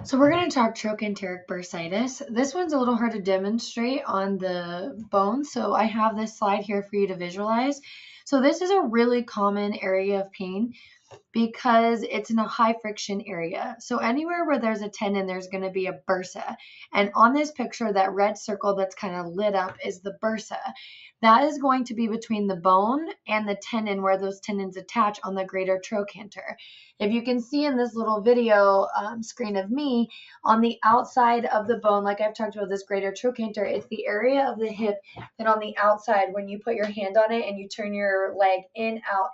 So we're going to talk trochanteric bursitis. This one's a little hard to demonstrate on the bone, so I have this slide here for you to visualize. So this is a really common area of pain because it's in a high friction area. So anywhere where there's a tendon, there's going to be a bursa. And on this picture, that red circle that's kind of lit up is the bursa. That is going to be between the bone and the tendon where those tendons attach on the greater trochanter. If you can see in this little video screen of me, on the outside of the bone, like I've talked about this greater trochanter, it's the area of the hip that on the outside, when you put your hand on it and you turn your leg in, out,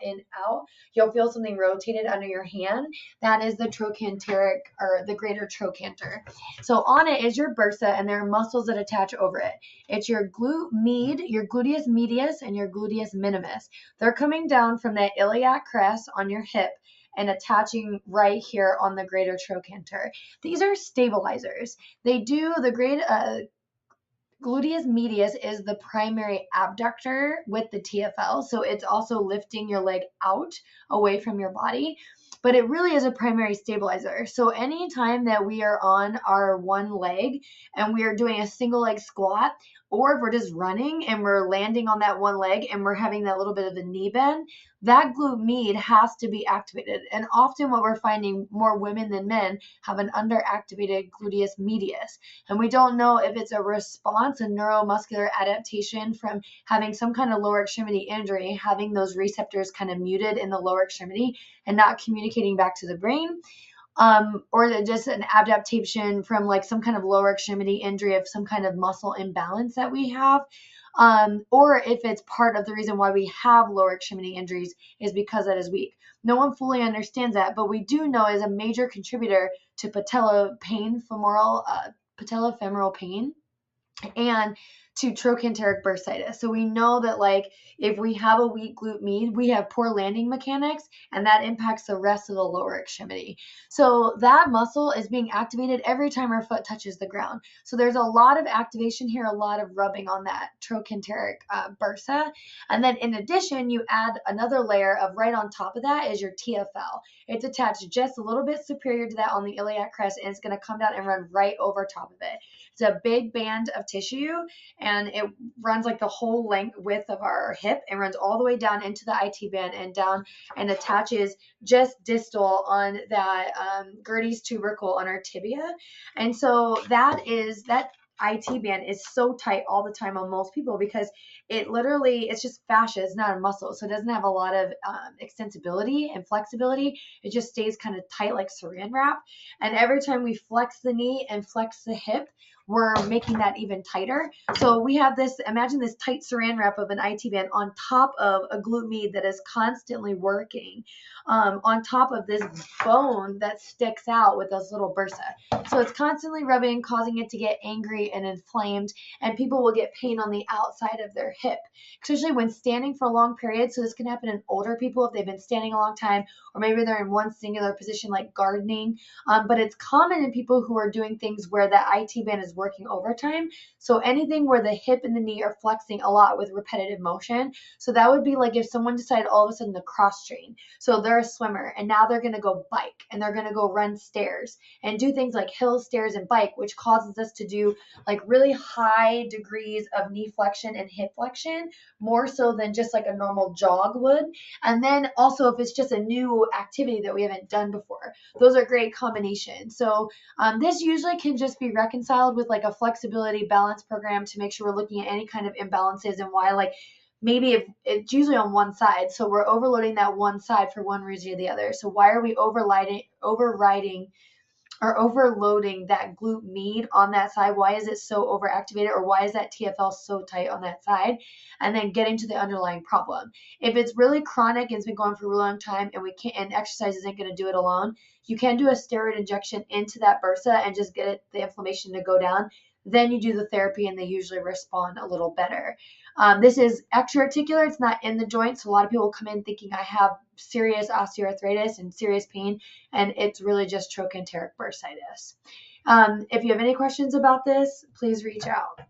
you'll feel something rotated under your hand. That is the trochanteric or the greater trochanter. So on it is your bursa, and there are muscles that attach over it. It's your glute med, your gluteus medius, and your gluteus minimus. They're coming down from that iliac crest on your hip and attaching right here on the greater trochanter. These are stabilizers. They do the great gluteus medius is the primary abductor with the TFL, so it's also lifting your leg out away from your body, but it really is a primary stabilizer. So anytime that we are on our one leg and we are doing a single leg squat, or if we're just running and we're landing on that one leg and we're having that little bit of a knee bend, that glute med has to be activated. And often what we're finding, more women than men have an underactivated gluteus medius. And we don't know if it's a response, a neuromuscular adaptation from having some kind of lower extremity injury, having those receptors kind of muted in the lower extremity and not communicating back to the brain. Or just an adaptation from like some kind of lower extremity injury of some kind of muscle imbalance that we have. Or if it's part of the reason why we have lower extremity injuries is because that is weak. No one fully understands that, but we do know is a major contributor to patellofemoral pain and to trochanteric bursitis. So we know that like if we have a weak glute med, we have poor landing mechanics, and that impacts the rest of the lower extremity. So that muscle is being activated every time our foot touches the ground. So there's a lot of activation here, a lot of rubbing on that trochanteric bursa. And then in addition, you add another layer of right on top of that is your TFL. It's attached just a little bit superior to that on the iliac crest, and it's going to come down and run right over top of it. It's a big band of tissue, and it runs like the whole width of our hip and runs all the way down into the IT band and down and attaches just distal on that Gertie's tubercle on our tibia. And so that IT band is so tight all the time on most people because it's just fascia, it's not a muscle. So it doesn't have a lot of extensibility and flexibility. It just stays kind of tight like saran wrap. And every time we flex the knee and flex the hip, we're making that even tighter. So we have this, imagine this tight saran wrap of an IT band on top of a glute med that is constantly working, on top of this bone that sticks out with those little bursa. So it's constantly rubbing, causing it to get angry and inflamed, and people will get pain on the outside of their hip, especially when standing for long periods. So this can happen in older people if they've been standing a long time, or maybe they're in one singular position like gardening. But it's common in people who are doing things where the IT band is working overtime. So anything where the hip and the knee are flexing a lot with repetitive motion. So that would be like if someone decided all of a sudden to cross train. So they're a swimmer and now they're going to go bike and they're going to go run stairs and do things like hill, stairs, and bike, which causes us to do like really high degrees of knee flexion and hip flexion, more so than just like a normal jog would. And then also if it's just a new activity that we haven't done before, those are great combinations. So this usually can just be reconciled with like a flexibility balance program to make sure we're looking at any kind of imbalances and why, like maybe if it's usually on one side, so we're overloading that one side for one reason or the other. So why are we overloading that glute med on that side? Why is it so overactivated, or why is that TFL so tight on that side? And then getting to the underlying problem. If it's really chronic and it's been going for a really long time and and exercise isn't going to do it alone, you can do a steroid injection into that bursa and just get the inflammation to go down. Then you do the therapy and they usually respond a little better. This is extra-articular. It's not in the joint. So a lot of people come in thinking I have serious osteoarthritis and serious pain, and it's really just trochanteric bursitis. If you have any questions about this, please reach out.